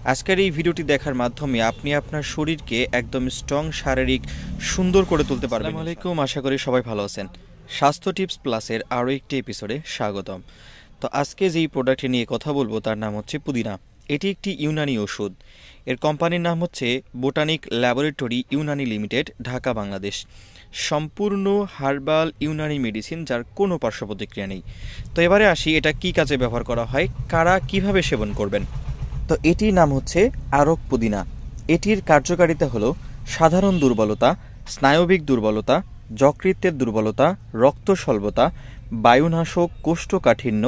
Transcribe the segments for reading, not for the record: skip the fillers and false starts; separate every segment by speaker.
Speaker 1: আজকের এই ভিডিওটি দেখার মাধ্যমে আপনি আপনার শরীরকে একদম স্ট্রং, শারীরিক, সুন্দর করে তুলতে পারবেন। আসসালামু আলাইকুম, আশা করি সবাই ভালো আছেন। স্বাস্থ্য টিপস প্লাসের আরও একটি এপিসোডে স্বাগতম। তো আজকে যেই প্রোডাক্টটি নিয়ে কথা বলবো তার নাম হচ্ছে পুদিনা। এটি একটি ইউনানি ওষুধ। এর কোম্পানির নাম হচ্ছে botanic laboratory Unani limited, Dhaka, Bangladesh. সম্পূর্ণ হার্বাল ইউনানি মেডিসিন, যার কোনো পার্শ্ব প্রতিক্রিয়া নেই। তো এবারে আসি, এটা কি কাজে ব্যবহার করা হয়, কারা কিভাবে সেবন করবেন। তো এটির নাম হচ্ছে আরক পুদিনা। এটির কার্যকারিতা হলো সাধারণ দুর্বলতা, স্নায়বিক দুর্বলতা, যকৃতের দুর্বলতা, রক্ত স্বল্পতা, বায়ুনাশক, কোষ্ঠকাঠিন্য,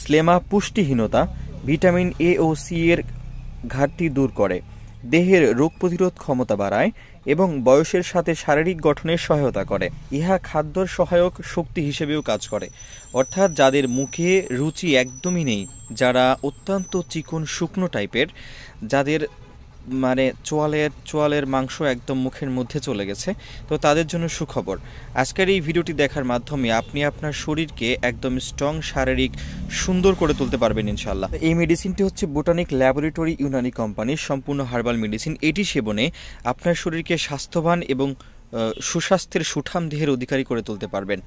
Speaker 1: স্লেমা, পুষ্টিহীনতা, ভিটামিন এ ও সি এর ঘাটতি দূর করে, দেহের রোগ প্রতিরোধ ক্ষমতা বাড়ায় এবং বয়সের সাথে শারীরিক গঠনের সহায়তা করে। ইহা খাদ্যর সহায়ক শক্তি হিসেবেও কাজ করে। অর্থাৎ যাদের মুখে রুচি একদমই নেই, যারা অত্যন্ত চিকন শুকনো টাইপের, যাদের চোয়ালের মাংস একদম মুখের মধ্যে চলে গেছে, তো তাদের জন্য সুখবর। আজকের এই ভিডিওটি দেখার মাধ্যমে আপনি আপনার শরীরকে একদম স্ট্রং, শারীরিক, সুন্দর করে তুলতে পারবেন ইনশাল্লাহ। এই মেডিসিনটি হচ্ছে বোটানিক ল্যাবরেটরি ইউনানি কোম্পানির সম্পূর্ণ হার্বাল মেডিসিন। এটি সেবনে আপনার শরীরকে স্বাস্থ্যবান এবং সুস্বাস্থ্যের সুঠাম দেহের অধিকারী করে তুলতে পারবেন।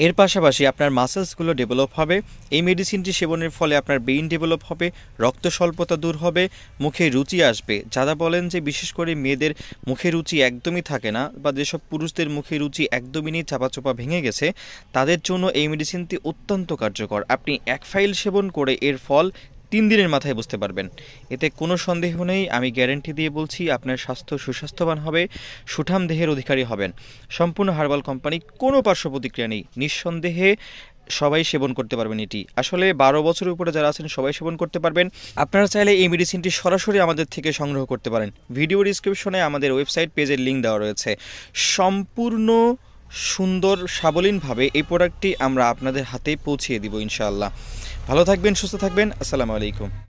Speaker 1: এর পাশাপাশি আপনার মাসেলসগুলো ডেভেলপ হবে। এই মেডিসিনটি সেবনের ফলে আপনার ব্রেইন ডেভেলপ হবে, রক্ত স্বল্পতা দূর হবে, মুখে রুচি আসবে। যারা বলেন যে বিশেষ করে মেয়েদের মুখে রুচি একদমই থাকে না, বা যেসব পুরুষদের মুখে রুচি একদমই নেই, চাপাচোপা ভেঙে গেছে, তাদের জন্য এই মেডিসিনটি অত্যন্ত কার্যকর। আপনি এক ফাইল সেবন করে এর ফল 3 দিনের মাথায় বুঝতে পারবেন। এতে কোনো সন্দেহ নেই, আমি গ্যারান্টি দিয়ে বলছি আপনার স্বাস্থ্য সুস্বাস্থ্যবান হবে, সুঠাম দেহের অধিকারী হবেন। সম্পূর্ণ হার্বাল কোম্পানি, কোনো পার্শ্ব প্রতিক্রিয়া নেই, নিঃসন্দেহে সবাই সেবন করতে পারবেন। এটি আসলে 12 বছরের উপরে যারা আছেন সবাই সেবন করতে পারবেন। আপনারা চাইলে এই মেডিসিনটি সরাসরি আমাদের থেকে সংগ্রহ করতে পারেন। ভিডিও ডিসক্রিপশনে আমাদের ওয়েবসাইট পেজের লিঙ্ক দেওয়া রয়েছে। সম্পূর্ণ সুন্দর সাবলীনভাবে এই প্রোডাক্টটি আমরা আপনাদের হাতে পৌঁছিয়ে দিব ইনশাআল্লাহ। ভালো থাকবেন, সুস্থ থাকবেন। আসসালামু আলাইকুম।